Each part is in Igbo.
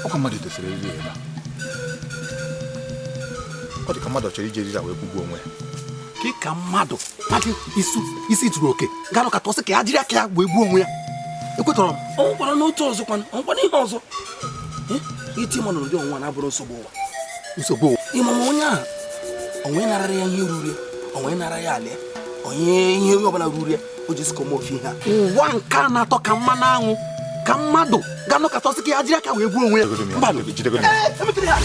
Okamadi to say you eba. What the command of Cheri that we go onwe. Ki kamado, pati isi turu oke. Galo ka to se ke ajiri aka we gu onwe ya. Ekwetoro m. O kwara no to ozo kwan. O kwara ihe ozo. Iti mo no ndi onwa na aburo nsogbo wa. Nsogbo. Imo mo nya. Onwe narara ya ihe ruru. Onwe narara ya ale. Onye ihe obala ruru. O jisi ko mo fi ha. Wa nka na to ka mma na anwu. Kamado gano ka tosi ki ajira ka we gu onwe mba no jide go ni emetri ha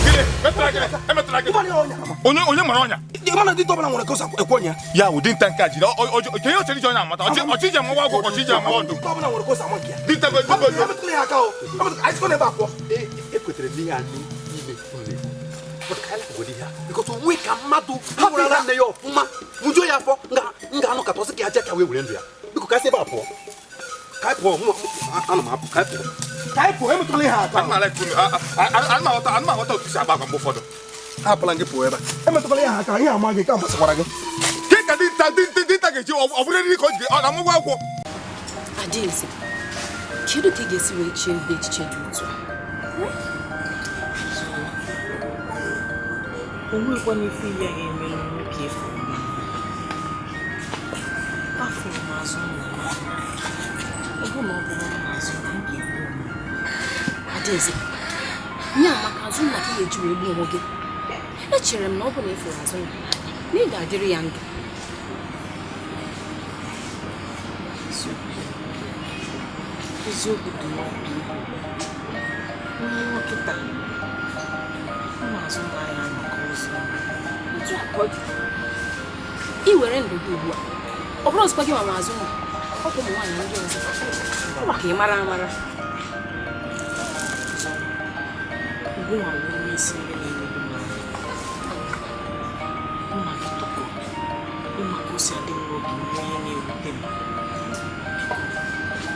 onye mara onya di mana di to bana nwere kosa ekwonya ya u din tanka jira o ke yo cheri jonya mata o chije mo wa go ko chije mo odu to bana nwere kosa mo kia di ta go emetri ha ka o I go never kwa ekwetere ni ya ni ime kule but kala go di ha because we kamado ha wura na yo fuma mujo ya fo nga no ka tosi ki ajira ka we wure ndu ya biko ka se ba po Kaipo, Kaipo, I'm telling her. I'm not what to say about them before. Apple and forever. I'm not telling her. I am my campus. What I get. Did you already called you on a walk? I did say, Chidu Tigesi will change the schedule. Only when you feel him in the for me. I feel my son. Adeze nya maka azụ na ka eji wee gbuo oge echere m na ọ bụ na efu azụ na ị ga-adịrị ya ndụ eziokwu dị n'ọdụ onye nkịta ụmụ azụ na-anya maka ozi otu akọ gị ị were ndụ gị ugbu a ọ bụrụ ozikwa gị ma azụ ọ bụ ụmụ nwaanyị ndị ọzọ maka ị mara amara ugbu a wee isi ndị na-emebi mmadụ mma gị tọkọ ịma ka o si adị n'obi mgbe ihe na-ewute m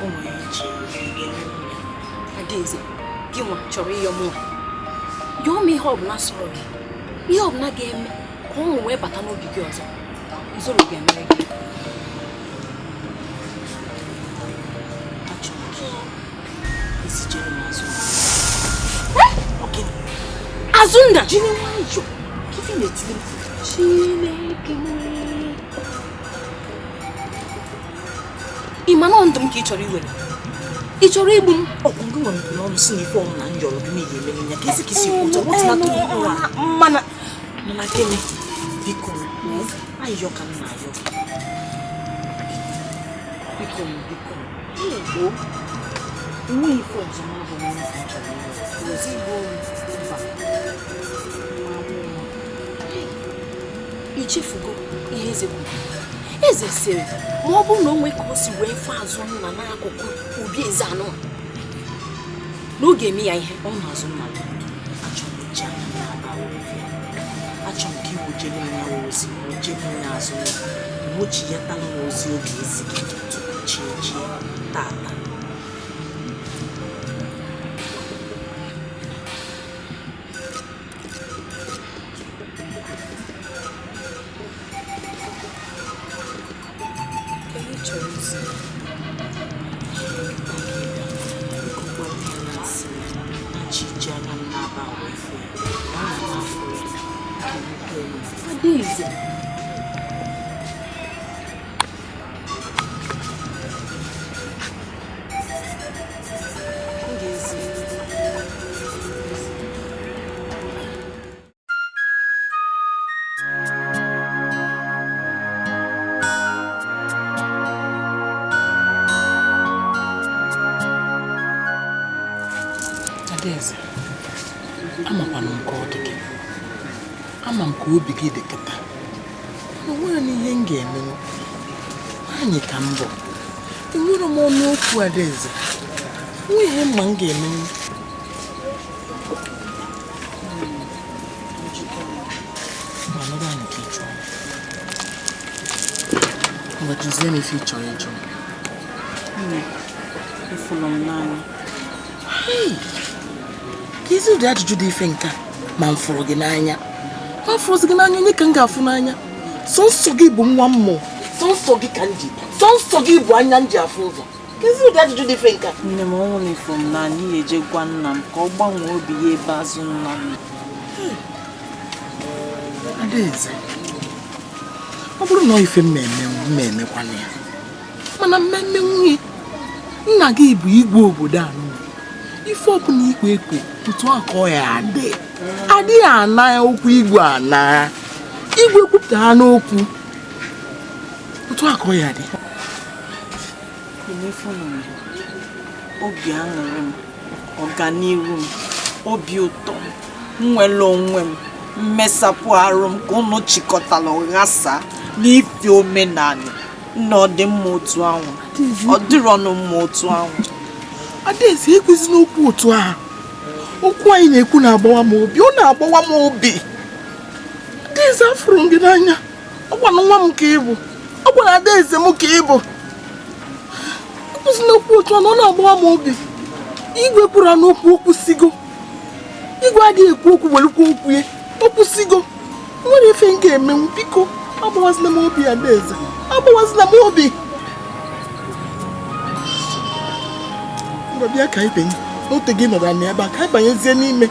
o nwere iche Adaeze gị nwa chọrọ ịyọ mụnwa yọọ m ihe ọbụla sọrọ gị ihe ọbụla ga-eme ka ọ wee bata n'obi gị ọzọ izoro ga-emere gị Azunda jini wanjo kifi netili Chineke Imana ndum ki chori iwere I chori igbu m okungu nwa m n'ọnụ si n'ife ọmụ na njọrọ gị na ihe eme ya kesi kisi ụtọ what's not to mana gịnị biko ayọ ka m na-ayọ biko Igbo nwe ife ọzọ ma bụ nwa chọrọ ozigbo ichefugo ihe eze kwuru eze sịrị ma ọ bụrụ na o nwee ka o si wee fe azụ nna n'akụkụ ubi eze anụ n'oge eme ya ihe ọ na-azụ mmadụ achọrọ ka iwu jebe ya ozi jebe ya azụ wochi ya tala ozi oge ezi gị tupu chi tata Adaeze, amakwana m ka ọ dị gị ama m ka obi gị dị kịta o nwere n'ihe m ga-emenwu anyị ka mbọ enwere m ọnụ okwu Adaeze nwe ihe mma m ga-emenwu manụrụ anyị ka ị chọrọ mgbajizie m ife ị chọrọ ịchọ ifụlọ m n'anya Kezi ụdị ajụjụ dị ife nka ma m fụrụ gị n'anya. Ma fụrụ gị n'anya onye ka m ga-afụ n'anya? Sọnsọ gị bụ nwa mmụọ. Sọnsọ gị ka nji. Sọnsọ gị bụ anya nji afụ ụzọ. Kezi ụdị ajụjụ dị ife nka. Nne m ọnwụ na-efu m na anyị eje gwa nna m ka ọ gbanwee obi ya ebe azụ nna m. Adaeze, ọ bụrụ na ife mmemekwana ya, mana mmemme nwunye nna gị bụ igwe obodo anụ. Ife ọbụla igwe ekwe otu akọ ya adịghị ana okwu igwe ana. Igwe kwupụta ha n'okwu otu akọ ya dị. Obi aṅụrị m, ọganiru m, obi ụtọ m, nwere onwe m, mmesapụ arụ m ka unu chịkọtara ghasa n'ife omenala na ọdịmma otu ahụ. Ọ dịrọnụ mma otu ahụ. Adaeze ekwezi n'okwu otu ahụ. Okwu anyị na-ekwu na-agbawa m obi. Ọ na-agbawa m obi. Adaeze afụrụ m gị n'anya. Ọ gwana nwa m ka ị bụ. Ọ gwara Adaeze m ka ị bụ. Ekwezi n'okwu otu ahụ. Ọ na-agbawa m obi. Igwe kwuru n'okwu okwu sigo. Igwe adịghị ekwu okwu welukwa okwu ya. Okwu sigo. Nwere ife m ga-emenwu biko. Agbawazila m obi Adaeze. Agbawazila m obi. Bịa ka ibe n'ote gị nọrọ na ebe a ka ịbanyezie n'ime.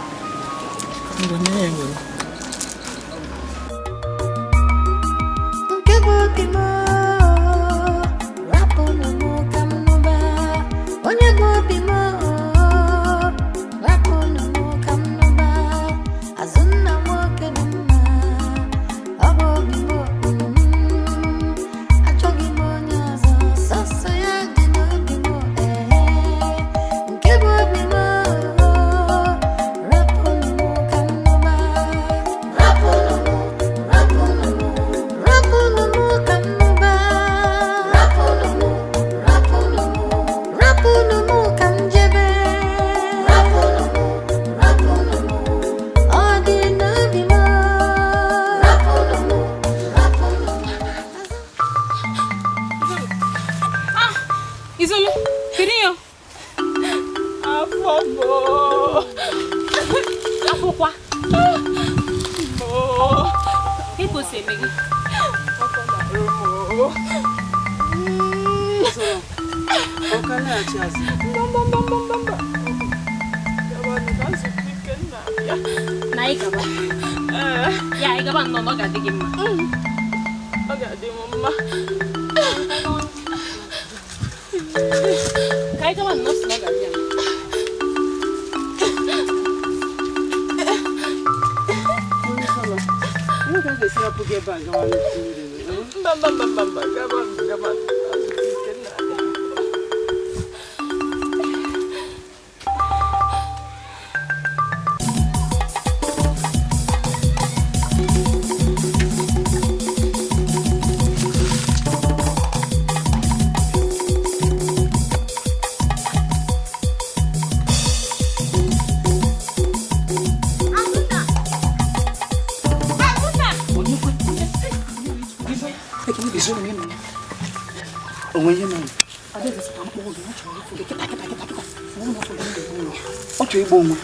Ocho igbo onwe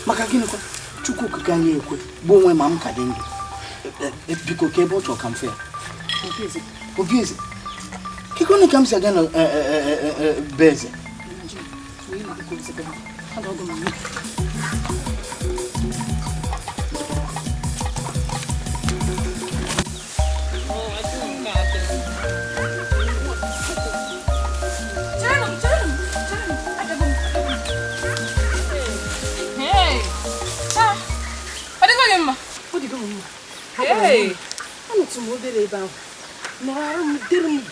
maka gịnị kwa Chukwu okike anyị ekwe bụ onwe ma m ka dị ndụ biko ka ebe ọ chọrọ ka m fe ya obi eze kiko ni ka m si aga na be eze Hey, I'm to move it about. No, I'm didn't.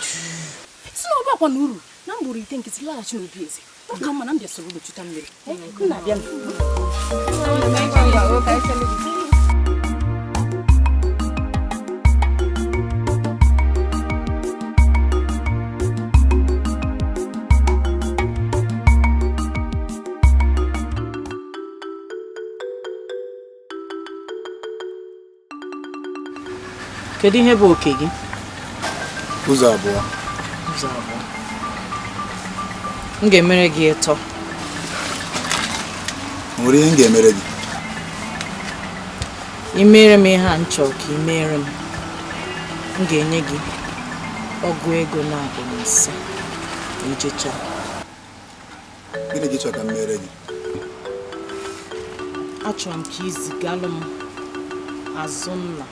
It's not about one uru. Number you think it's large no busy. Don't come and I'm just a little bit too. Kedu ihe bụ oke gị? Ụzọ abụọ. M ga-emere gị ịtọ. Nwere ihe m ga-emere gị. imere m ihe a nchọ ka imere m ga-enye gị ọgụ ego na-abụ n'ise ijecha. Gịnị gị chọrọ ka m mere gị? Achọrọ m ka izigalụ m Azụnna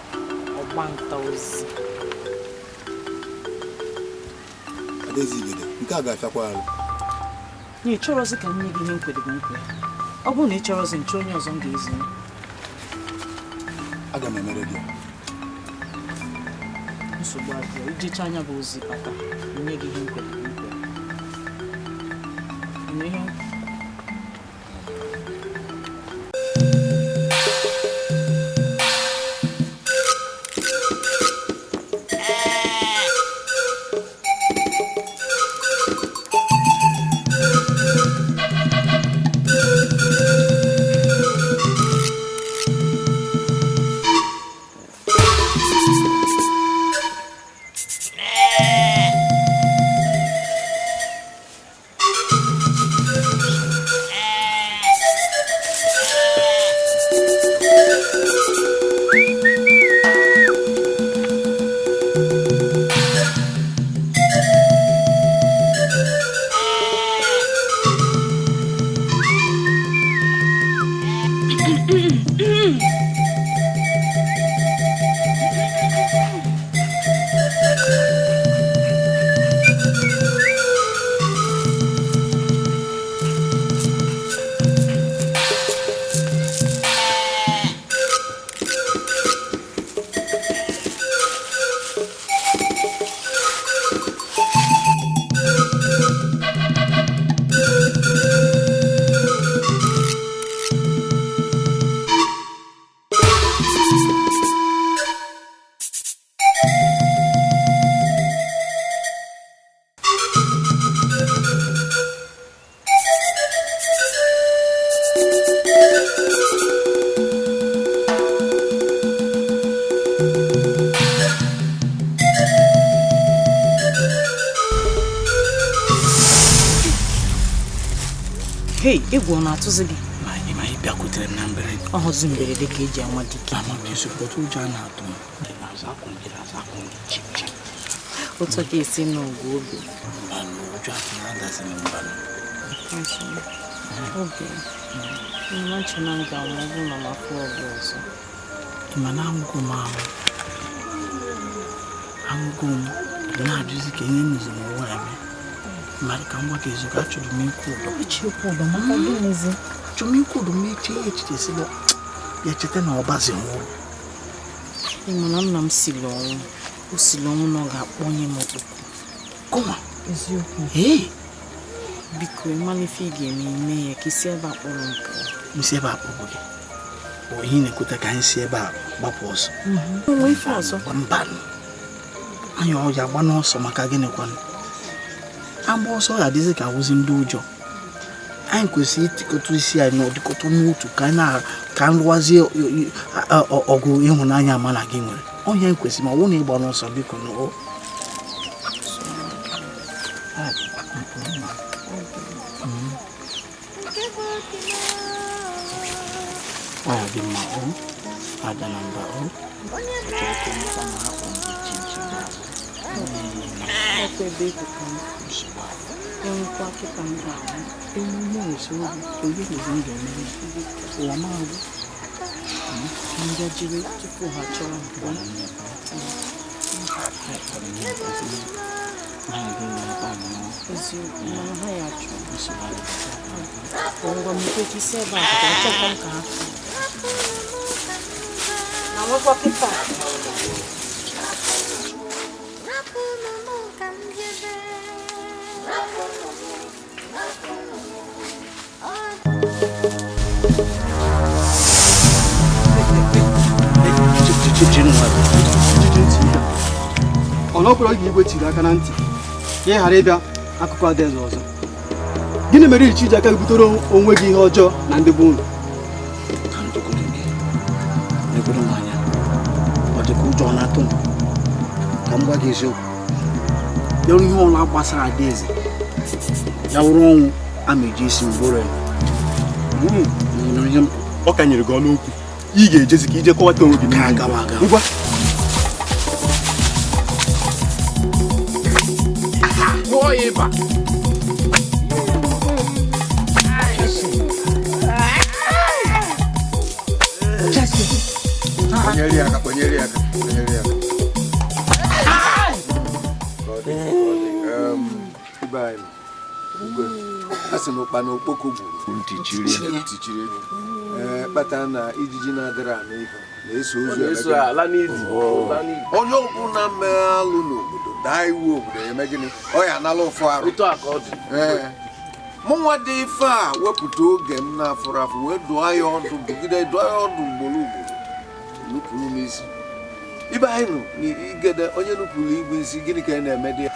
ọgbanta ozi. Adaezigide, nke a ga-afịakwa arụ. Na ị chọrọzi ka m nye gị ihe nkwedobe nkwe. Ọ bụrụ na ị chọrọzi nche onye ọzọ m ga-ezi. Aga m emere gị. Nsogbu adịghị, ijecha anya bụ ozi bata nye gị ihe nkwedobe nkwe. Hey, egwu ọ na-atụzi gị? Ma ị bịakwutere m na mberede. Ọ hụzi mberede ka eji anwa dike. Ụjọ na-atụ m. Otu ka esi n'ọgụ obi. Ụjọ na-agazi m mbanụ. Oge, mma nche na nga nwa ọgwụ na mafụ ọgụ ọzọ. Ị ma na angụ m ahụ. Angụ m na-ajụzi ka ihe nụzi n'ụwa ya mee. Mmadụ ka m gwa gị eziokwu, achọrọ m ikwu ụdọ. Ịchekwa ụdọ maka gịnịzi? Achọrọ m ikwu ụdọ m echiche si ya cheta na ọbazi nwụrụ. Ị ma na nna m siri ọnwụ. O siri ọnwụ na ọ ga-akpọnye m ọkpụkpụ. Kọma? Eziokwu. Ee. Biko, ịmala ife ị ga-eme ime ya ka isi ebe a kpọrọ nke ya. Isi ebe a kpọrọ gị? Onye na-ekweta ka anyị si ebe a gbapụ ọsọ? Onwe ife ọzọ? Mbanụ. Anyị ọja agba n'ọsọ maka gịnịkwanụ? Agba ọsọ ga-adịzi ka awụzi ndị ụjọ. Anyị kwesịrị itikọta isi anyị n'ọdịkọta n'otu ka anyị lụwazie ọgụ ịhụnanya ama na gị nwere. Onye anyị kwesịrị ma ọ bụrụ na ịgba n'ọsọ biko n'o. Aya dị mma o, ada na mba o. Ọkụ ebe ikuku m. Enwekwa kịta m ga-ahụ. Emume ozugbo onye na-ezi ndụ mmiri ụwa maazị Ndị jiri tupu ha chọrọ mgbe. Eziokwu, mana ha ya chọrọ. Ngwa m ike isi ebe a ka achọkwa m ka ha fụ. Na nwekwa kịta. Ọnọkwara oge igwe tiri aka na ntị ka ị ghara ịbịa akụkọ adaeze ọzọ. Gịnị mere i ji aka butere onwe gị ihe ọjọọ na ndị bụ unu? Ka ndụgoro gị negodo m anya, ọ dị ka ụjọ na-atụ m. Ka m gwa gị eziokwu, ya ihe ọla gbasara adaeze ya wụrụ ọnwụ a ma eji isi mgboro ya. Ọ ka nyere gị ọnụ okwu ị ga-ejezi ka ije kọwata onwe gị ngwa ịba asị na ụkpa na okpoko gburu ntichiri kpata na ijiji na-adịrị anụ ihe na-eso ozu ala n'idi onye ọbụla mere alụ n'obodo daa iwu obodo eme gịnị ọ ya anala ụfụ arụ mụnwa dị ife a wepụta oge m na-afụrụ afụ wee dụọ ya ọdụ dụgide dụọ ya ọdụ ugboro ugboro nupụrụ m isi ibe anyị nụ n'igede onye nupụrụ igwe isi gịnị ka ị na-eme dị ya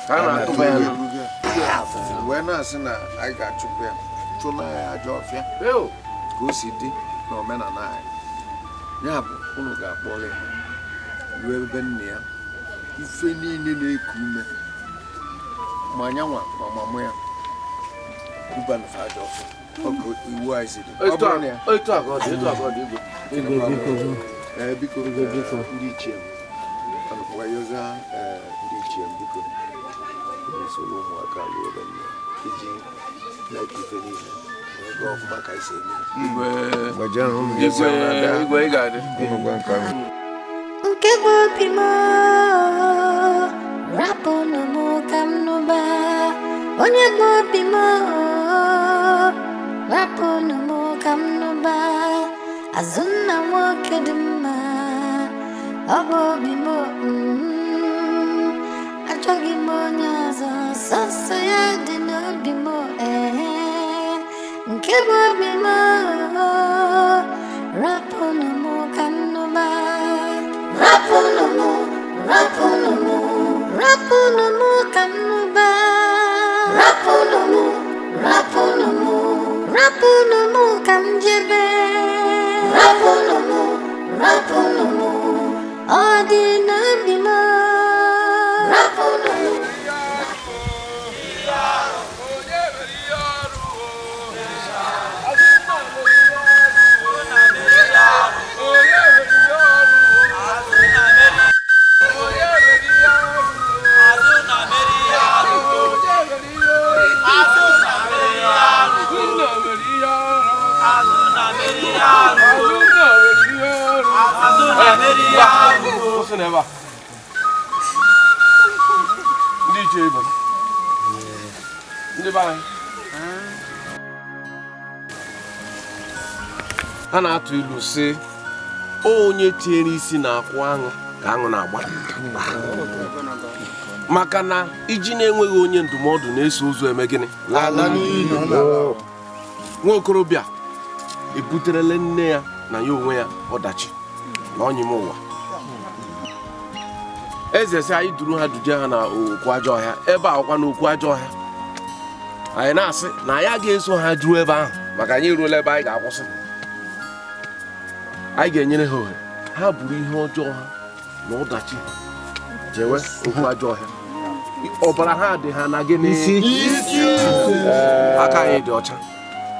wee na-asị na anyị ga-achụpụ ya chụla ya aja ọfịa ka o si dị na omenala anyị ya bụ unu ga-akpọrọ ya ruo ebe nne ya ife niile na-eku ume ma anyanwa ma mamụ ya bubanụfa aja ọfịa ọkụ iwu anyị si dị ọ bụrụ na ya biko ndị ichie m wayoza ndị ichie m biko soro ụmụaka ruo ebe nne iji na-eke ife niile ego ọfụma ka isi igwe ị ga-adị nke bụ obi m rapụnụ m ka m nụba onye bụ obi m rapụnụ m ka m nụba azụnna nwoke dị mma ọ bụ obi m achọghị m onye ọzọ sọsọ ya dị n'obi m nke bụ obi m rapụnụ m ka m nụba rapụnụ m ka m nụba rapụnụ m ka m jebe rapụnụ m ọ dị n'obi m rapụnụ ndị ichie ibe ndị be anyị ha na-atụ ilu sị onye tinyere isi na-akwụ aṅụ ka aṅụ na-agba maka na iji na-enweghị onye ndụmọdụ na-eso ụzọ eme gịnị nwa okorobịa ebuterele nne ya na ya onwe ya ọdachi na ọnyịm ụwa eze sị anyị duru ha duje ha na okwu ajọ ọhịa ebe akwa na okwu ajọ ọhịa anyị na-asị na anyị ga-eso ha juru ebe ahụ maka anyị eruola ebe anyị ga-akwụsị anyị ga-enyere ha ohere ha buru ihe ọjọọ ha na ọdachi jewe okwu ajọ ọhịa ọbara ha dị ha na gị n'isi aka anyị dị ọcha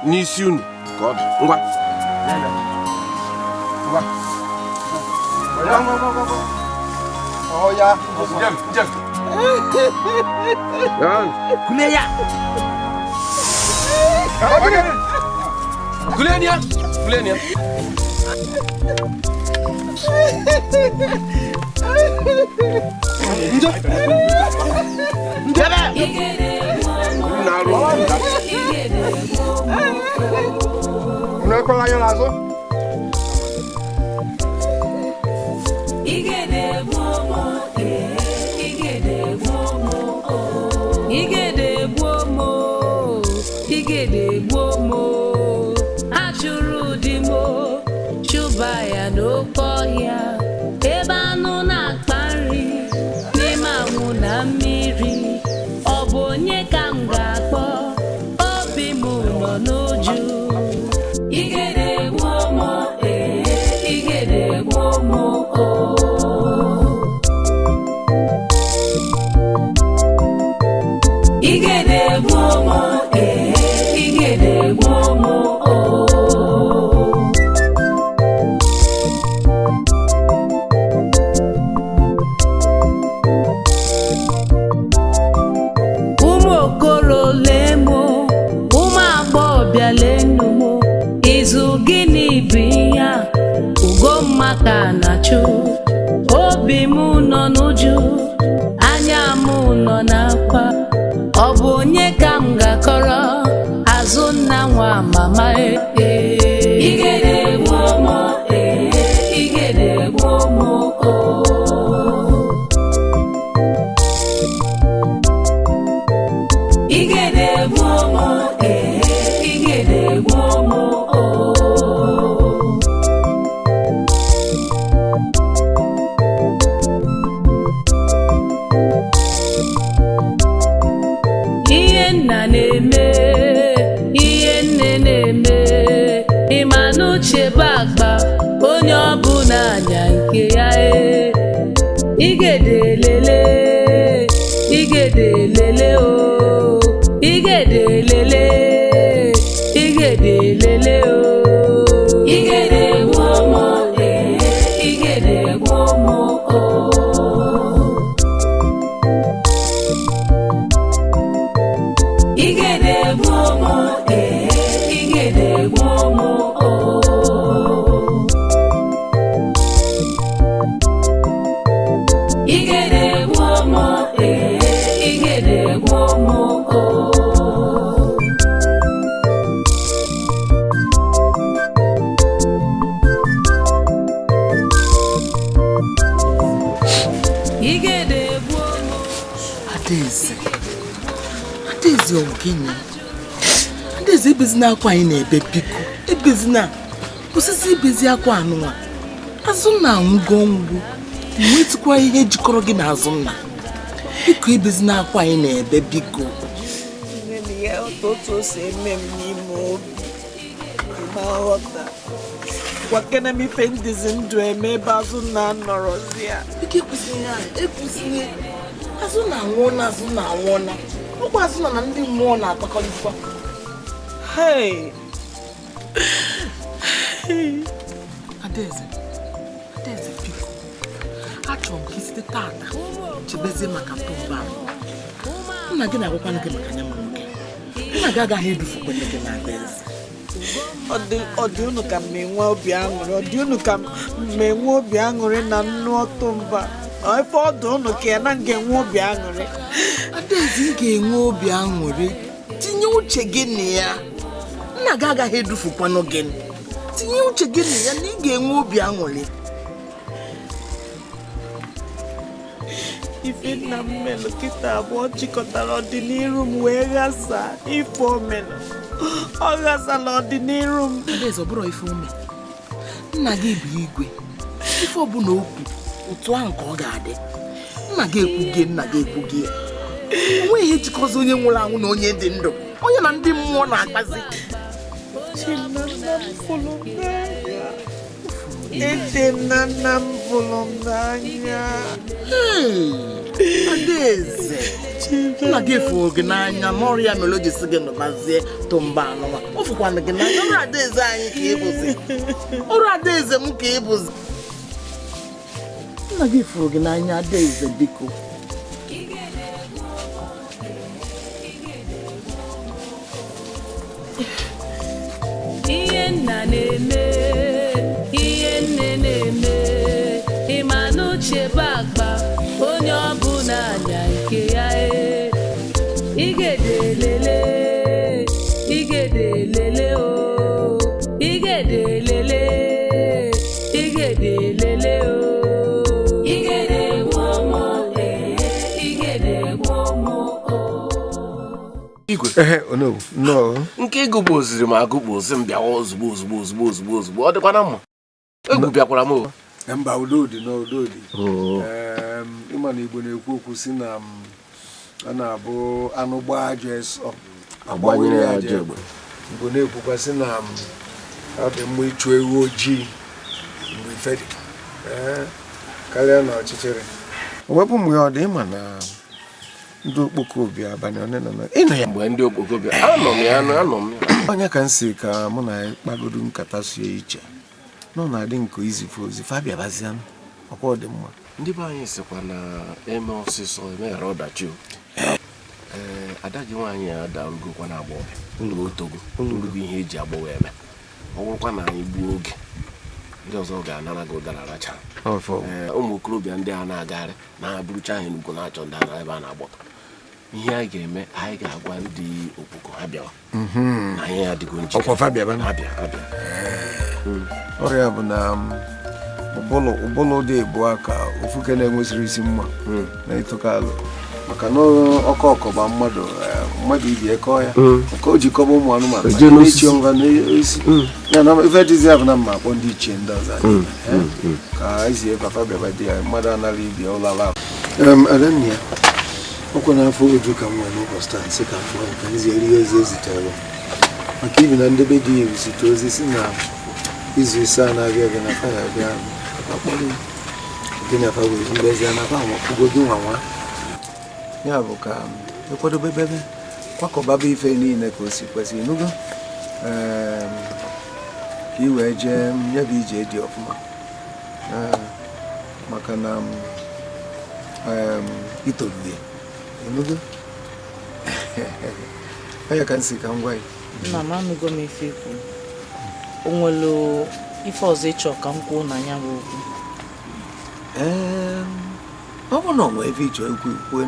n'isi unu ka ọ dị ngwa ọya jem kulie ya kulie ya unakwala anya n'azụ achụrụ di m chụba ya n'oke ọhịa ebe anụ na-akpa nri n'ime anwụ na mmiri ọ bụ onye ka m ga-akpọ obi m nọ n'uju igede gbuo m igede gbuo m igede gbuo m igede gbuo m na-achụ, obi m nọ n'ụjụ, anya m nọ n'akwa. Ọ bụ onye ka m ga-akọrọ azụ nna nwa mama igede gbomo igede gbomo igede gbomo igede gbomo ihe nna na-eme ihe nne na-eme ịma n'uche bụ agba onye ọbụla anya nke ya igede lele igede lele o igede lele igede lele o igede gbomo igede gbomo igede gbomo igede gbomo igede gbomo igede gbomo igede gbomo Adaeze ogene. Adaeze ebezina akwa anyị na-ebe biko. Ebezina. Osisi ebezi akwa anụnwa. Azụnna anwụgo ọnwụgo. Nwetukwa ihe jikọrọ gị na Azụnna. Biko ebezina akwa anyị na-ebe biko. Nne ya otu o si eme m n'ime obi. Ma ghọta. Gwakena m ife ndizi ndụ eme ebe Azụnna nọrọzi ya. Biko ekwesịghị ya. Ekwesịghị. Azụnna anwụọna Azụnna anwụọna. Ọkwa Azụnna na ndị mmụọ na-akpakọrịta. Hey! Adaeze biko. Achọrọ m ka isite tata chebezie maka tumba ahụ. Nna gị na-agwakwana gị maka anya mụrụ gị. Nna gị agaghị edufukwa nne gị na Adaeze. Ọ dị unu ka m enwe obi aṅụrị, ọ dị unu ka m enwe obi aṅụrị na nnu ọtụmba. Ife ọ dị unu ka ya na m ga-enwe obi aṅụrị. Adaeze ị ga-enwe obi aṅụrị. Tinye uche gị na ya. Nna gị agaghị edufukwanụ gị. Tinye uche gị na ya na ị ga-enwe obi aṅụrị. Ife nna m melụ kịta abụọ chịkọtara ọdịnihu m wee ghasaa ife omenụ. Ọ ghasala ọdịnihu m. Adaeze ọ bụrụ ife ome. Nna gị bụ igwe. Ife ọbụla okwu otu ahụ ka ọ ga-adị. Nna gị ekwughị nna gị ekwughị ya. Onweghị ihe jikọzi onye nwụrụ anwụ na onye dị ndụ. Onye na ndị mmụọ na-akpazi. Chinanna m fụrụ m n'anya. Ede m na nna m fụrụ m n'anya. Adaeze nna gị fụrụ gị n'anya n'ọrịa mere o ji sị gị nọbazie tụmba anụnwa. O fụkwana gị n'anya. Ọrụ Adaeze anyị ka ị bụzi. Ọrụ Adaeze m ka ị bụzi. Nna gị fụrụ gị n'anya Adaeze biko. ihe nna na-eme ihe nne na-eme ịma n'uche bụ agba onye ọbụla anya nke ya igede lele igede lele o igede lele igede lele o igede gbomo igede gbomo Igwe. No. Nke ego bụ oziri m agụ bụ ozi m bịawa ozugbo. Ọ dịkwana mma. Egwu bịakwara m o. Mba udodi no udodi. Ịma na Igbo na-ekwu okwu si na a na-abụ anụ gbaa ajọ eso Agbanyere ya ajọ egbe. Igbo na-ekwukwa si na ọ dị mma ịchụ ewu ojii mgbe ife dị. Karịa na ọchịchịrị. Wepụ mgbe ọ dị ịma na ndị okpoko obi abalị one na ịnọ ya Mgbe ndị okpoko bịa anọ m ya. onye ka m si ka mụ na kpagodo nkata sie iche nọ na-adị nke izifu ozi fabiabazian ọkwa ọ dị mma. Ndị be anyị sịkwa na eme ọsịsọ emeghara ọdachi o. Ada gị nwaanyị a darugokwa na agbọghọ ụlọ otogo ụlọ ihe eji agbọghọ eme. Ọ bụrụkwa na anyị gbuo oge ndị ọzọ ga-anara gị ụdara racha ụmụ okorobịa ndị a na-agagharị na-abụrụcha anyị n'ugwu na-achọ ndị a ebe a na-agbọtọ ihe anyị ga-eme anyị ga-agwa ndị okpoko ha bịawa na ihe ya dịgo njikere ọrịa bụ na ụbụlụ dị ebu aka ofuke na-enwesịrị isi mma na ịtụkalụ maka na ọkọba mmadụ ibi ekọ ya ka o jikọba ụmụ anụmanụ na-echi ngwa n'isi ya na ife dịzi ya bụ na mma akpọ ndị ichie ndị ọzọ ka ezie papa bịaba di ya mmadụ anara ibi ụlala adanna ya ọkwa n'afọ oju ka m nwere n'ụbọchị taa nsị ka mfọ ka nzi eri ozi ezitere maka ibi na ndebe dị ya site ozi si na izu ise a na-abịa abịa na fa ya abịa akpọrọ gị na fa wee mbezi na fa amakwụgo gị nwa nwa ya bụ ka ekwadobe bebe kwakọbaba ife niile ka o si kwesị ịnụgo ka ị wee jee ya bụ ije dị ọfụma maka na itoruye ịnụgo onye ka nsị ka m gwa ya nna m anụgo m ife ikwu o nwere ife ọzọ ịchọ ka m kwuo na ya bụ okwu ọ bụ na onwe ebe ịchọ ikwu ikwue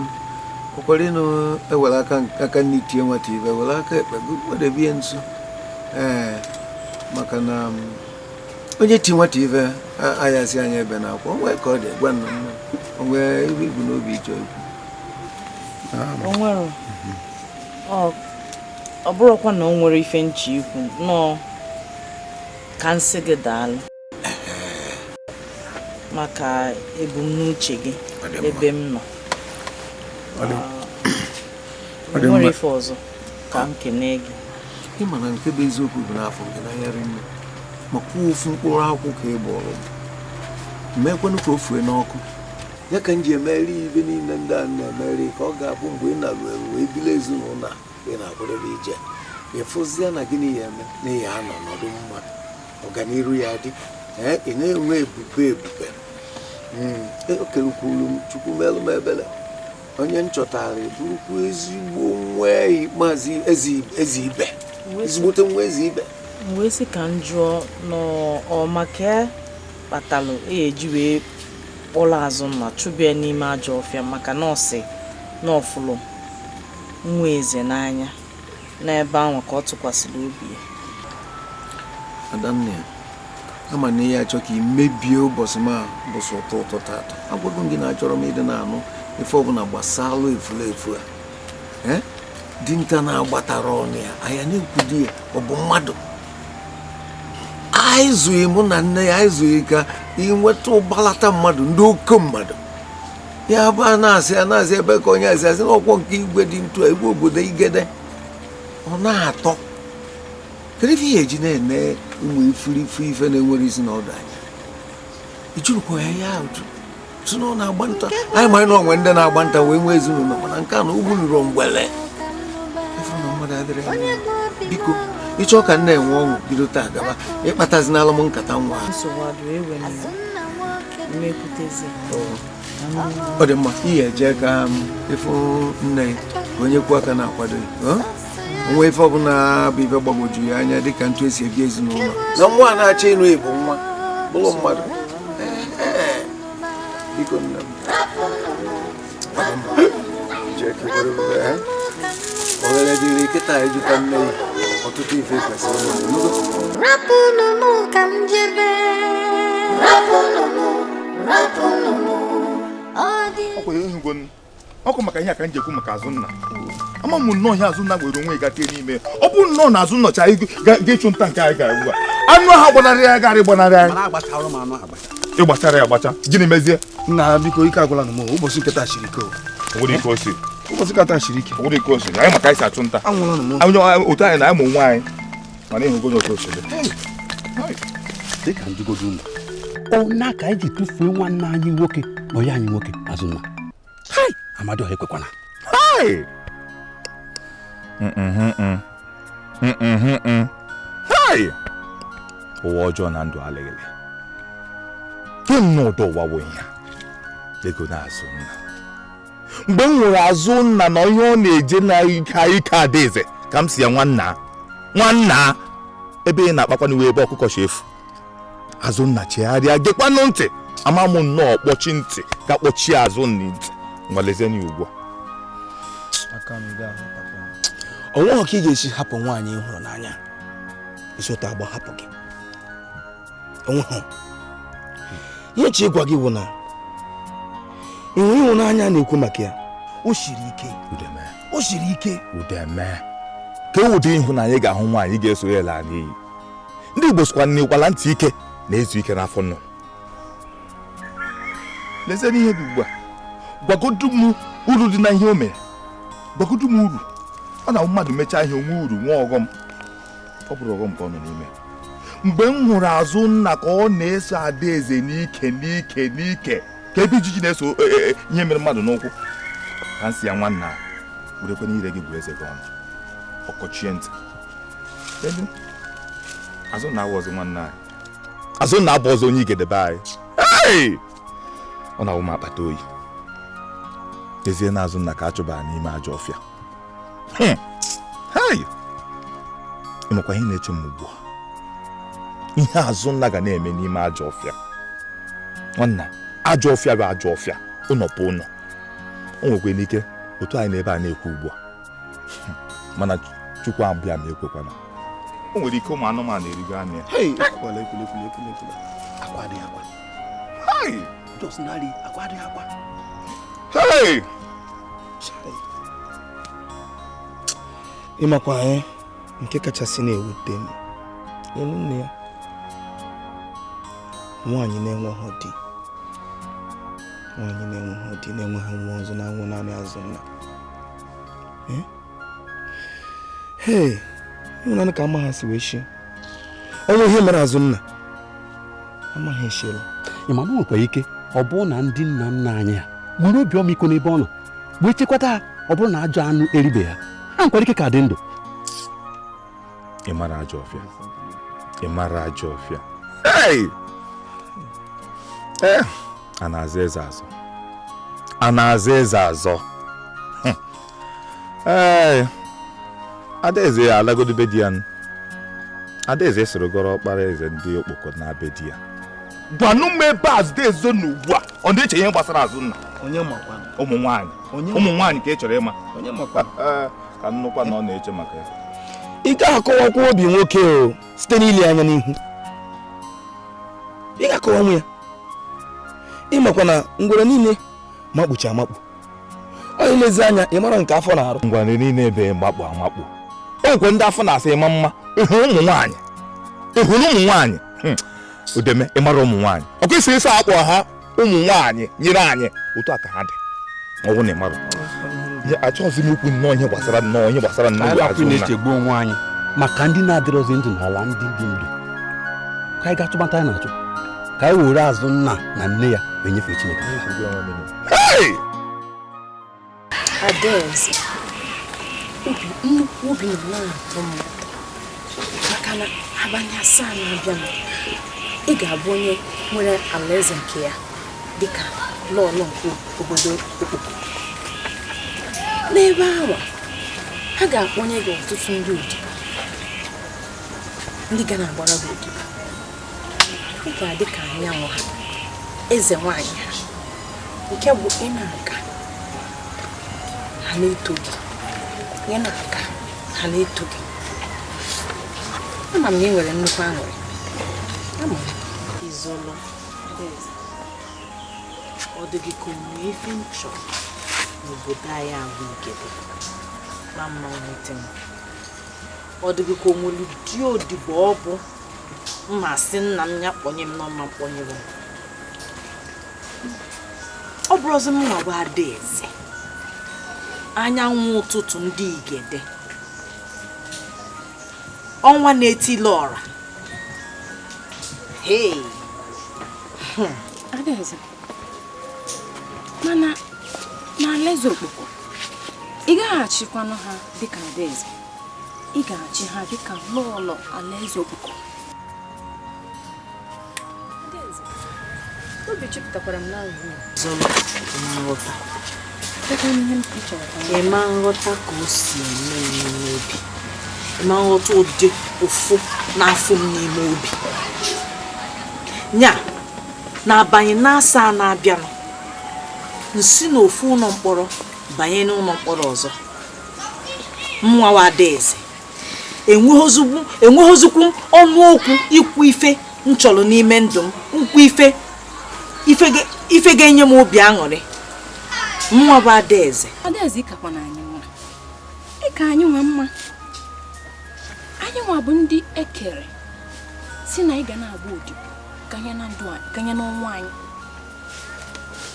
ụkwara ịnụ ewere aka nne tie nwata ibe were aka ekpe gwadebie nso maka na onye ti nwata ibe ayasị anya ebe na akwa onwe ka ọ dị gwa nna nna onwe ebe ibu n'obi ịchọ ikwu o nwere ọ bụrụkwa na o nwere ife nchi ikwu nọọ ka nsị gị daalụ maka ebumnuche gị ebe m nọ nwere ife ọzọ ka m kene gị ịma na nke bụ eziokwu bụ n'afọ gị n'anyarị nne maka ofu mkpụrụ akwụ ka ị gbọrọ mmekwanụ ka o fue n'ọkụ ya ka m ji emeri ibe niile ndị a na-emeri ka ọ ga-abụ mgbe ị na-alụ elu wee bili ezinụlọ ị na-akwadebe ije ịfụzia na gịnị ya eme na ihe a nọ n'ọdụ mma ọganiru ya dị ị na-enwe ebube okelekwuru m chukwu melụ m ebele onye nchọtara burukwu ezigbo nwa maazị eze ibe ezigbote nwa eze ibe wee sị ka m jụọ n'ọmaka kpatalụ eji wee kpọrọ azụ na chụbịa n'ime ajọ ọfịa maka nọọsị n'ọfụlụ nwa eze n'anya n'ebe ahụ ka ọ tụkwasịrị obi ya adanna ya ama na ihe achọ ka ị mebie ụbọchị ma bụsị ụtọ tata agwago gị na achọrọ m ịdị na-anụ ife ọbụla gbasalụ efu a dinta na-agbatara ọnụ ya anya na-ekwudi ya ọ bụ mmadụ aịzụghị mụ na nne ya aịzụghị ka inweta ụgbalata mmadụ ndị oke mmadụ ya bụ a na-asị ebe ka onye asị na ọkwọ nke igwe dị ntu a igwe obodo igede ọ na-atọ kedu ife ihe eji na-ene ụmụ ifurifu ife na-enwere isi na ọdụ anya ijurukwa ya tụ na ọ na-agba nta anyị mara na onwe ndị na-agba nta wee nwee ezinụlọ mana nke a na ugwu ruru mgbele ịfụrụ na mmadụ adịrị anya biko ịchọ ka nna enwe ọṅụ bido taa gaba ịkpatazinala m nkata nwa ọ dị mma ihe eje ka ịfụ nne ka onye kwuo aka na-akwado ya onwe ife ọbụla bụ ife gbagwoju ya anya dịka ntụ esi ebi ezinụlọ na nwa a na-achọ ịnụ ịbụ nwa bụrụ mmadụ biko nne m ohere dịrị kịta ịjụta nne ya ọtụtụ ife kwesịrị rapụnụ m ka m jebe ọkụ maka ihe a ka m ji ekwu maka Azụnna ama m nnọọ ihe Azụnna nwere onwe ga tie n'ime ọ bụ nnọọ na Azụnna cha ga-ịchụ nta nke anyị ga-ugbu a anụ ahụ gbanarị ya garị gbanarị anyị ịgbachara ya agbacha gịnị mezie nna biko ike agwụla na m ụbọchị nketa shiri ike ụbọchị nketa shiri ike anyị maka anyị si achụ nta otu anyị na anyị mụ nwa anyị mana ịhụ gogo otu osiri dịka njụgodo ụlọ ọna ka anyị ji tụfuo nwanne anyị nwoke na ọya anyị nwoke Azụnna Amadioha ekwekwana ụwa ọjọọ na ndụ alịghịlị nnọdụ ụwa wụ ya ego na Azụnna mgbe m hụrụ Azụnna na ihe ọ na-eje na ike adaeze ka m si ya nwanna ebe ị na-akpakwana iwe ebe ọkụkọ chefu Azụnna chegharịa gekwanụ ntị ama m nnọọ kpọchi ntị ka kpọchie Azụnna ntị ngwalezienyi ugbu a onwe ka ị ga-esi hapụ nwaanyị ị hụrụ n'anya ịsụta agba hapụ gị onwe ha ihe chi ịgwa gị bụ na enwe ịhụnanya na-ekwu maka ya o siri ike Udeme ka ụdị ịhụnanya ga-ahụ nwaanyị ga-eso ya laa n'iyi ndị Igbo sịkwa n'ịkwala ntị ike na-ezu ike n'afọ nnọ lezie n'ihe dị ugbu a gwagodu m uru dị na ihe o mere gwagodu m uru ọ na mmadụ mechaa ihe onwe uru nwa ọghọm ọ bụrụ ọghọm ka ọ nọ n'ime mgbe m hụrụ Azụnna ka ọ na-eso Adaeze n'ike ka ebe ijiji na-eso ihe mere mmadụ n'ụkwụ ka nsị ya nwanna werekwe n'ire gị bụ eze gị ọnụ ọkọchie ntị Azụnna abụ ọzọ nwanne anyị Azụnna abụ ọzọ onye igedebe anyị ọ na-awụ m akpata oyi ezie na Azụnna ka a chụbara n'ime ajọ ọfịa ịmakwa ihe na-eche m ugbu a ihe Azụnna ga na-eme n'ime ajọ ọfịa nwanna ajọ ọfịa bụ ajọ ọfịa ụnọ pụ ụnọ o nwekwe n'ike otu anyị n'ebe a na-ekwu ugbu a mana Chukwu abịa ma ekwekwana o nwere ike ụmụ anụmanụ erigo anụ ya ịmakwa anyị nke kachasị na-ewute m ịnụ nne ya nwaanyị na-enweghị di na-enweghị nwa ọzọ na-anwụ naanị Azụnna ịhụnanụ ka amaghị si wee shi ọnwụ ihe mere Azụnna amaghị eshiro ịma na nwekwa ike ọ bụrụ na ndị nna nna anyị a nwere obi ọmịiko n'ebe ọ nọ wee chekwata ha ọ bụrụ na ajọ anụ eribe ha ha nkwere ike ka dị ndụ ị mara ajọ ọfịa a na-aza eze azọ Adaeze ya alagodebe di ya Adaeze soro gọrọ ọkpara eze ndị okpoko na be di ya gwanụ m ebe Adaeze n'ugbu a ọ na-eche ihe gbasara Azụnna ụmụ nwaanyị ka ị chọrọ ịma ka nnukwu na ọ na-eche maka ya ị ga-akọwakwa obi nwoke o site n'ile anya n'ihu ị ga-akọwa nwa ya ịmakwa na ngwere niile makpuchi amakpu ọ ilezi anya ị mara nke afọ na-arụ ngwere niile ebe mgbakpụ amakpu o nkwe ndị afọ na-asa ịma mma ịhụrụ ụmụ nwaanyị Udeme ịmara ụmụ nwaanyị ọ kwesịrị ịsa akpọ ha ụmụ nwaanyị nyere anyị otu a ka ha dị ọwụ na ịmara achọghịzi m ikwu nnọọ ihe gbasara nnukwu Azụnna na-echegbu onwe anyị maka ndị na-adịrọzi ndụ n'ala ndị dị ndụ ka anyị ga-achụbata anyị na-achụ ka anyị were Azụnna na nne ya wee nyefee Chineke Adaeze nnukwu obi na-atọ m maka na abalị asaa na-abịa ị ga-abụ onye nwere alaeze nke ya dịka lọlọ nke obodo okpoko n'ebe ahụ ha ga-akpọnye gị ọtụtụ ndị odibo ndị ga na-agbara gị odibo ị ga-adị ka anyanwụ ha eze nwaanyị ha nke bụ ị na-aga ha na-eto gị ị na-aga ha na-eto gị ama m na ị nwere nnukwu aṅụrị ama m izolo ọ dị gị ka onwe ife m chọrọ n'obodo anyị ahụ Igbo na mma nwete m ọ dị gị ka onwere ụdị odibo ọ bụ mmasị nna m ya kpọnye m n'ọma mkpọnyere ọ bụrụ ọzọ m nwa bụ Adaeze anyanwụ ụtụtụ ndị Igede ọnwa na-etile ọra Adaeze mana n'alaeze okpoko ị gaghachikwanụ ha dịka Adaeze ị ga-achị ha dịka lọlọ alaeze okpoko obi chepụtakwara m n'ahụ zọrọ ịma nghọta ka o si eme n'ime obi ịma nghọta ụdị ụfụ n'afọ m n'ime obi nya na-abanye n'asa na-abịanụ nsi n'ofu ụlọ mkpọrọ banye n'ụlọ mkpọrọ ọzọ mwa wa Adaeze enweghozikwu ọnụ okwu ikwu ife nchọrọ n'ime ndụ m nkwu ife ga-enye m obi aṅụrị mwa bụ Adaeze ịkakwa na anyị nwa ịka anyị nwa mma anyị nwa bụ ndị ekere si na ị ga na-agba odibo ganye na ndụ anyị ganye n'ọnwa anyị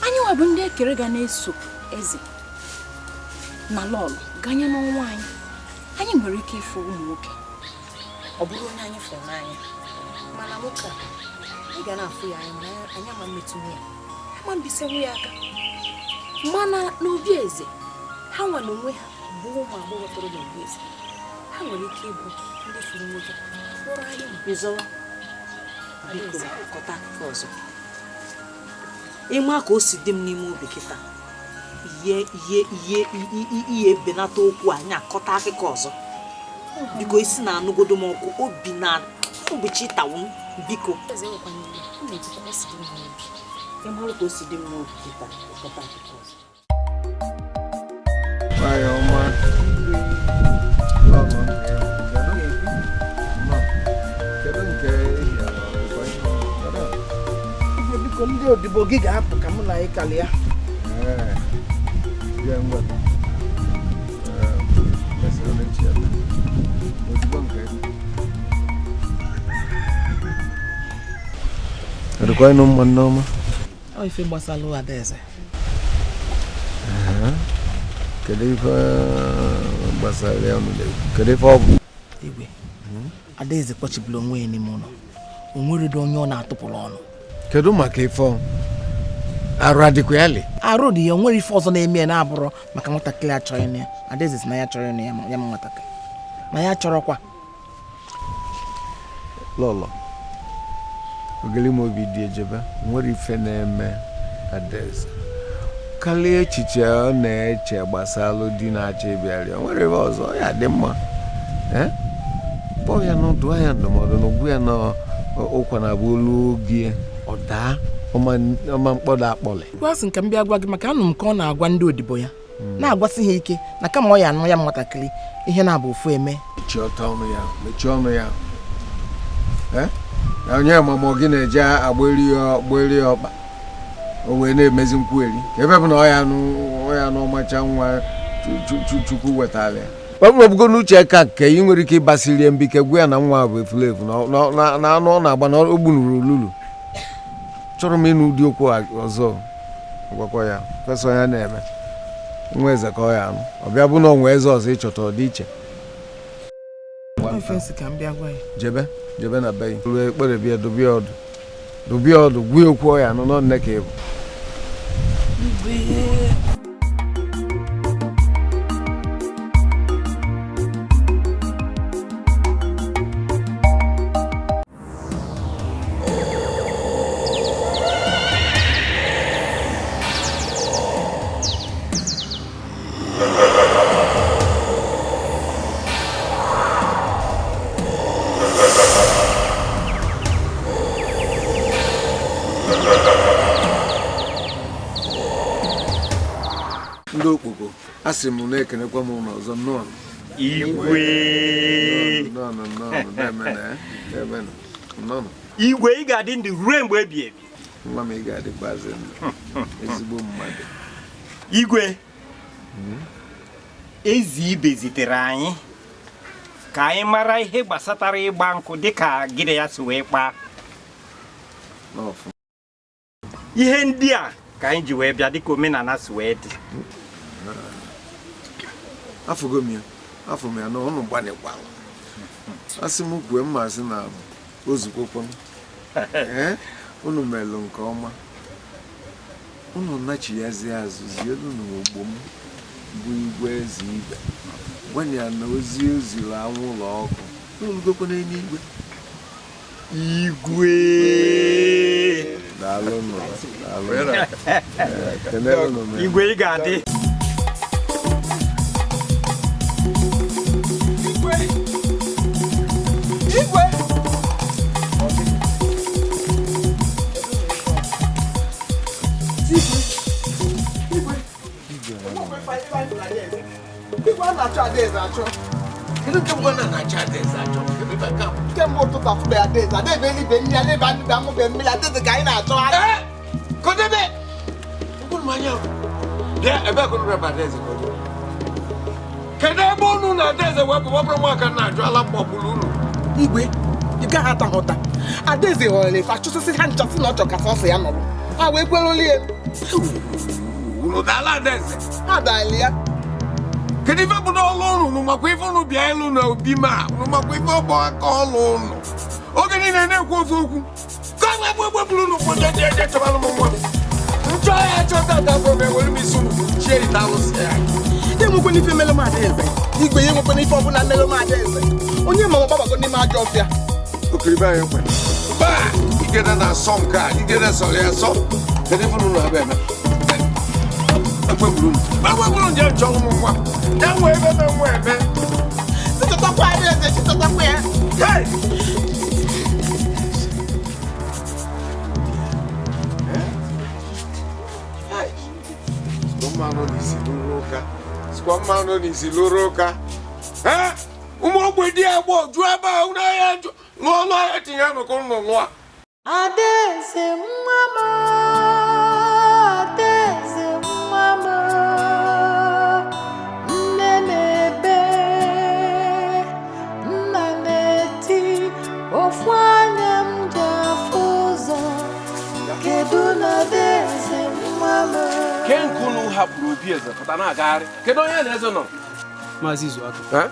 anyị nwa bụ ndị ekere ga na-eso eze na lọlọ ganye n'ọnwa anyị nwere ike ịfụ ụmụ nwoke ọ bụrụ onye anyị fụrụ n'anya mana nwoke a ị ga na-afụ ya anya mana anyị ama mmetụnụ ya ama mbisenwu ya aka mana n'obi eze ha nwa n'onwe ha bụ ụmụ agbọghọ tọrọ n'obi eze ha nwere ike ịbụ ndị fụrụ nwoke kpọrọ anyị bezọwa Adaeze kọta akụkọ ọzọ ịma ka o si dị m n'ime obi kịta ihe benata okwu anyị akọta akụkọ ọzọ biko isi na anụgodo m ọkụ obi na ụbọchị tawo m biko ịmara ka o si dị m n'obi kịta kọta akụkọ ọzọ biko ndị odibo gị ga-apụ ka mụ na anyị kalịa Require one no. How if it was a low Adaeze? Igwe Adaeze kpọchibụrụ onwe ya n'ime ụlọ o nwere onye ọ na-atụpụrụ ọnụ Kedu maka ife arụ adịkwa ya le arụ dị ya nwere ife ọzọ na-eme na-abụrụ maka nwatakịrị achọghị ya Adaeze sị na ya chọrọ ya ma nwatakịrị ma ya chọrọkwa lọlọ ogeli m obi dị ejebe nwere ife na-eme Adaeze karịa echiche ọ na-eche gbasara di na-achọ ịbịarị nwere ebe ọzọ ya dị mma kpọọ ya n'ọdụ ya ndụmọdụ na ogwu ya na ụkwa na bụ olu oge ọ daa ọma mkpọdụ akpọle gwasị nke m bịa gwa gị maka anụ m ka ọ na-agwa ndị odibo ya na-agwasị ha ike na kama ọ ya anụ ya nwatakịrị ihe na-abụ ofu eme mechie ọnụ ya na onye amamọ gị na-eje agberi ya ọkpa o wee na-emezi nkwueri ka ebe bụ na ọ ya n'ọmacha nwa chukwu wetara ya ọbụgo n'uche ka nke ị nwere ike ịbasiri mbike gwa ya na nwa bụ efulefu na anụ ọ na-agba na ogbunuru olulu chọrọ m ịnụ ụdị okwu ọzọ gwakwa ya fesọ ya na-eme nwa eze ka ọ ya anụ ọbịa bụ na ọnwa eze ọzọ ịchọta ọ dị iche jebe na be ruo ekpere bịa dobie ọdụ gwa okwu ọ ya anụ nọ nne ka ịbụ ndị okpoko asị m na-ekenekwa m ụlọ ọzọ nnọọ Igwe ị ga-adị ndụ ruo mgbe ebi ebi nwa m ị ga-adịkwazi ezigbo mmadụ Igwe ezi ibe zitere anyị ka anyị mara ihe gbasatara ịgba nkụ dịka gịnị ya si wee kpaa ihe ndị a ka anyị ji wee bịa dịka omenala si wee dị afọ m ya na ụnụ gbanịkwara asị m kwue mmasị na ozukwokwo unu melụ nke ọma unu nachiyazi azụ zielu n'ogbo m bụ igwe eze ibe gwanye ya na ozi oziri anwụ ụlọ ọkụ n'olugokwa n'eluigwe Igwe Igwe ị ga-adị na-achọ Adaeze achọ. Kedu ka mgbe na-achọ Adaeze achọ? Kemgbe ụtụtụ afụbe Adaeze, Adaeze elibe nri ya, lebe anụbe amụbe mmiri, Adaeze ka anyị na-achọ. Kodebe! Ụkwụrụ m anya bịa ebe akụrụ rebe Adaeze kodebe. Kedu ebe unu na Adaeze wepụ wepụrụ m aka na-ajụ ala mgbagburu unu? Igwe, ị gaghị ata ha ụta. Adaeze ghọrọ efe achụsịsị ha nchasị na ọ chọ ka sọsọ ya nọrọ. Ha wee kweroli ya. Unu dala Adaeze? Ha dala ya. Kedu ife bụ n'ọlụ unu makwa ife unu bịa ịlụ na obi ma unu makwa ife ọgbọ aka ọlụ unu oge niile na-ekwu ofe okwu ka egbeburu unu kwụ ndị eje chọbalụ m nwa nchọ ya chọta atafọ m enwere m isi unu chie ite alụsị ya enwekwana ife mere m Adaeze Igwe ya enwekwana ife ọbụla mere m Adaeze onye ma gbabago n'ime ajọ ọfịa okiribe anyị kwe baa igede na-asọ nke a igede sọrọ ya sọ kedu ife unu na-abịa eme egbeburu nje chọrọ m nwa ya nwee ebe na nwa ebe chịtọtakwa Adaeze chịtọtakwa ya sikwa mmanụ n'isi lụrụ ụka ụmụ ogbe dị agba jụọ ebe a ụlọ ahịa lụọlụ ahịa tinye nụkọ ụlọ lụọ Adaeze nwa m Adaeze nwa m nne na-ebe nna na-eti ofu anya m ji afụ ụzọ kedu na Adaeze nwa m Kenkunu hapụrụ obi eze pụta na-agagharị kedu onye na-eze nọ Maazị Izuaka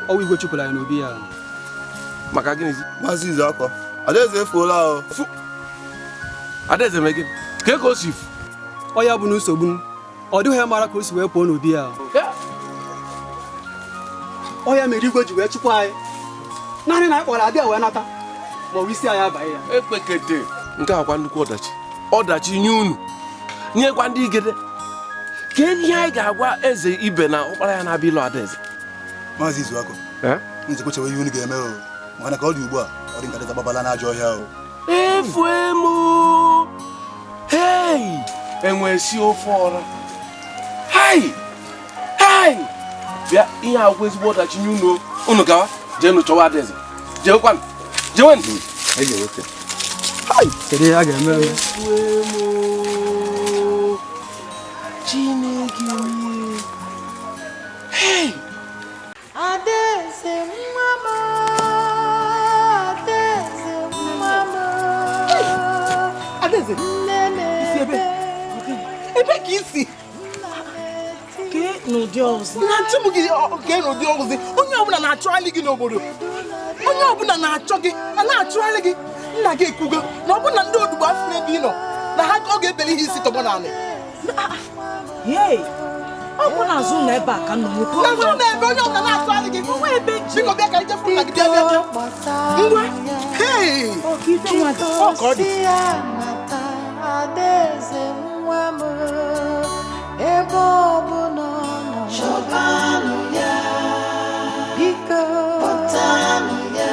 ọwụ Igwe chụpụrụ anyị n'obi ya maka gịnị Maazị Izuaka Adaeze efuola ahụ Adaeze mee gịnị ka o si fu ọ ya bụ na nsogbu m ọ dịghị ya mara ka o si wee pụọ n'obi ya ọ ya mere Igwe ji wee chụpụ anyị naanị na anyị kpọrọ abịa wee nata ma ọ bụ isi anyị abaghị ya ekpekete nke akwa nnukwu ọdachi nye unu nyekwa ndị igede ka ihe anyị ga-agwa eze ibe na ọkpara ya na-abịa ịlụ Adaeze Maazị Izuaka nzikwechewe ihe unu ga-eme o maka na ka ọ dị ugbu a ọ dị nka dịta gbabala n'ajọ ọhịa o efuemu hei enwe si ofe ọra hai bịa ihe agwa ezigbo ọdachi nye unu gawa jee nụ chọwa Adaeze jewekwanụ jewenụ kedu ihe a ga-eme Chineke hey Adaeze nwa m Adaeze nwa m Adaeze nne ebe ka isi n'ụdị ọzọ na ntị m gị ke n'ụdị ọzọ onye ọbụla na-achọgharị gị n'obodo onye ọbụla na-achọ gị a na-achọgharị gị nna gị ekwugo na ọ bụ na ndị odigbo afọ ebe ị nọ na ha ọ ga-ebeli ihe isi tọgbọ n'ala ọ bụ n'azụ na ebe a ka nọ nwoke n'azụ na ebe onye ọbụla na-achọgharị gị nwa ebe biko bịa ka anyị jefu na gị bịa ngwa hei ọ ka ọ dị Adaeze nwa m ebe ọ bụ nọ chọbanụ ya biko kpọtanụ ya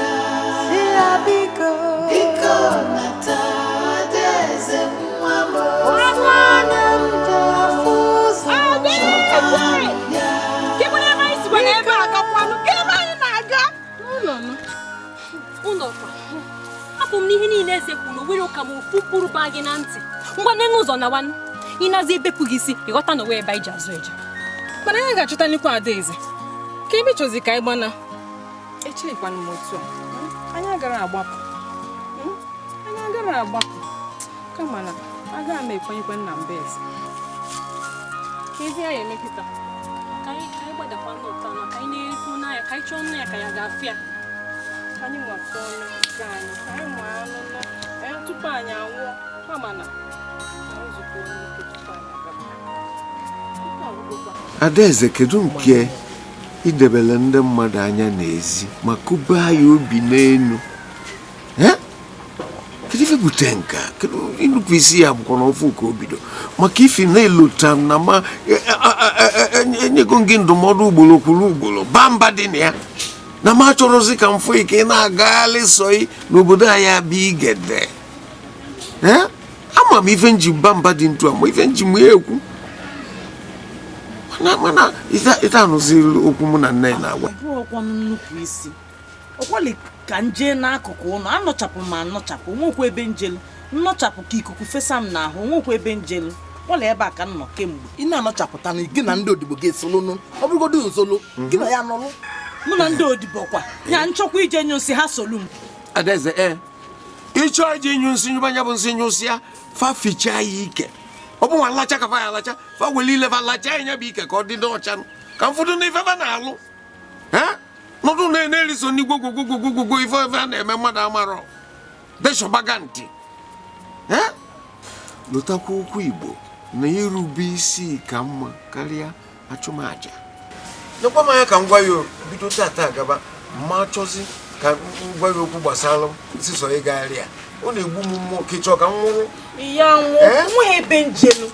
si ya biko nata Adaeze nwa m anya m ji afụ ụzọ chọbanụ ya afọ m n'ihe niile eze kwuru were ụka m ofu mkpụrụ baa gị na ntị ngwa n'elu ụzọ na nwanne ịnazi ebepụ gị isi ịghọta na onwe ebe anyị ji azụ eje mana anyị ga-achọta nnukwu Adaeze ka ebe chọzi ka anyị gbana echeghịkwana m otu a anyị agara agbapụ kama na agaghị m ekwenyekwe nna mba eze ka ezi anyị emepụta ka anyị gbadakwa n'ụta na ka anyị na-efu n'anya ka anyị chọọ nne ya ka ya ga-afịa anyị nwata ọnụ nke anyị nwa anụ anyị tupu anyị anwụọ kama na nzukọ n'ike tupu anyị agaba Adaeze kedu nke idebele ndị mmadụ anya n'ezi ma kụba ya obi n'elu kedu ife bute nka kedu ịnụpụ isi ya bụkwa n'ofu ka o bido maka ifi na-elota na ma enyego gị ndụmọdụ ugboro kwuru ugboro baa mba dị na ya na ma chọrọzi ka mfụ ike na-agagharị sọị n'obodo anyị abịa igede ama m ife nji mba mba dị ntu ama ife nji m ekwu mana ite anụziri okwu mụ na nne ya na-agwa. Ọkwa nnukwu isi. Ọkwali ka nje n'akụkụ ụlọ anọchapụ ma anọchapụ onwekwa ebe njelu. Nnọchapụ ka ikuku fesa m n'ahụ onwekwa ebe njelu. Kwala ebe a ka nnọ kemgbe. Ị na-anọchapụta na gị na ndị odibo ga-esolonu. Ọ bụrụgodị nsolo, gị na ya nọlụ. Mụ na ndị odibo kwa. Ya nchọkwa ije nyụ nsị ha solu m. Adaeze ịchọ ije nyụ nsị nyụbanya bụ nsị nyụsịa fa fichaa ya ike. Ọ bụ nwa lacha ka fa ya lacha fa weli ile fa lacha ya bụ ike ka ọ dị n'ọcha ka mfọdụ na ife fa na-alụ. Nọdụ na-eriso n'igwe gwogwogwogwogwo ife a na-eme mmadụ amarọ. Deshọbaga ntị. Lụtakwa okwu Igbo na irube isi ka mma karịa achụmaja. Nyekwa m anya ka m gwa ya bido tata gaba ma chọzi ka m gwa ya okwu gbasara nsịsọ ịgagharị ya. Ọ na-egbu m mmụọ ka ịchọ ka m nwụrụ. Ya nwụọ onwe ebe njelu.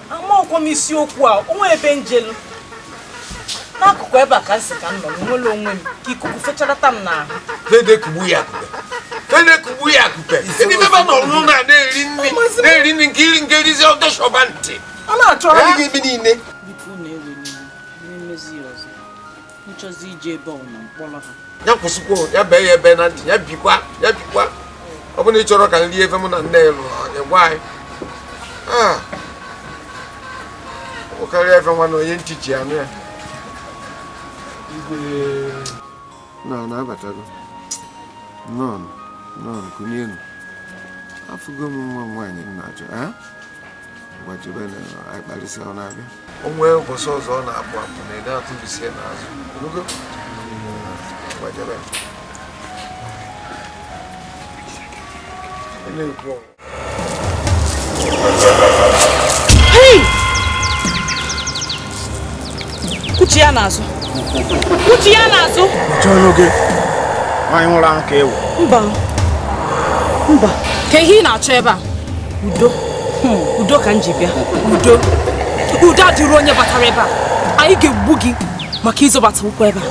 Amaọkwa m isiokwu a onwe ebe njelu. N'akụkụ ebe a ka nsị ka m nọ nwere onwe m ka ikuku fecharata m n'ahụ. Fede kugbu ya akụpe. Ndị bebe nọ n'ụlọ na-eri nri nke iri nke erizi ọdeshọba ntị. A na-achọrọ gị ebe niile. Biko na-ewe n'emezi ya ọzọ. Nchọzi ije ebe ọ na mkpọrọ ha. Ya kwụsịkwa ya bee ya ebe na ntị ya bikwa. Ọ bụ na ị chọrọ ka nri efe mụ na nne ya lụrụ gwa anyị. Ọ karịa efe nwa na onye nchichi anụ ya. Igwe na-abatago. Nọn kụnyenu. Afụgo m nwa nwaanyị m na-achọ. Gbachebe na anyị kparịsịa ọ na-abịa. O nwee ụbọchị ọzọ ọ na-apụ na ede atụbisie n'azụ. Onugo? Gbachebe. Hey! Kuchi ya n'azụ. Chọọ n'oge. Nwaanyị nwụrụ ahụ ka ewu. Mba. Ka ihe ị na-achọ ebe a? Udo ka m ji bịa. Udo adịrị onye batara ebe a. Anyị ga-egbu gị maka ịzọbata ụkwụ ebe a.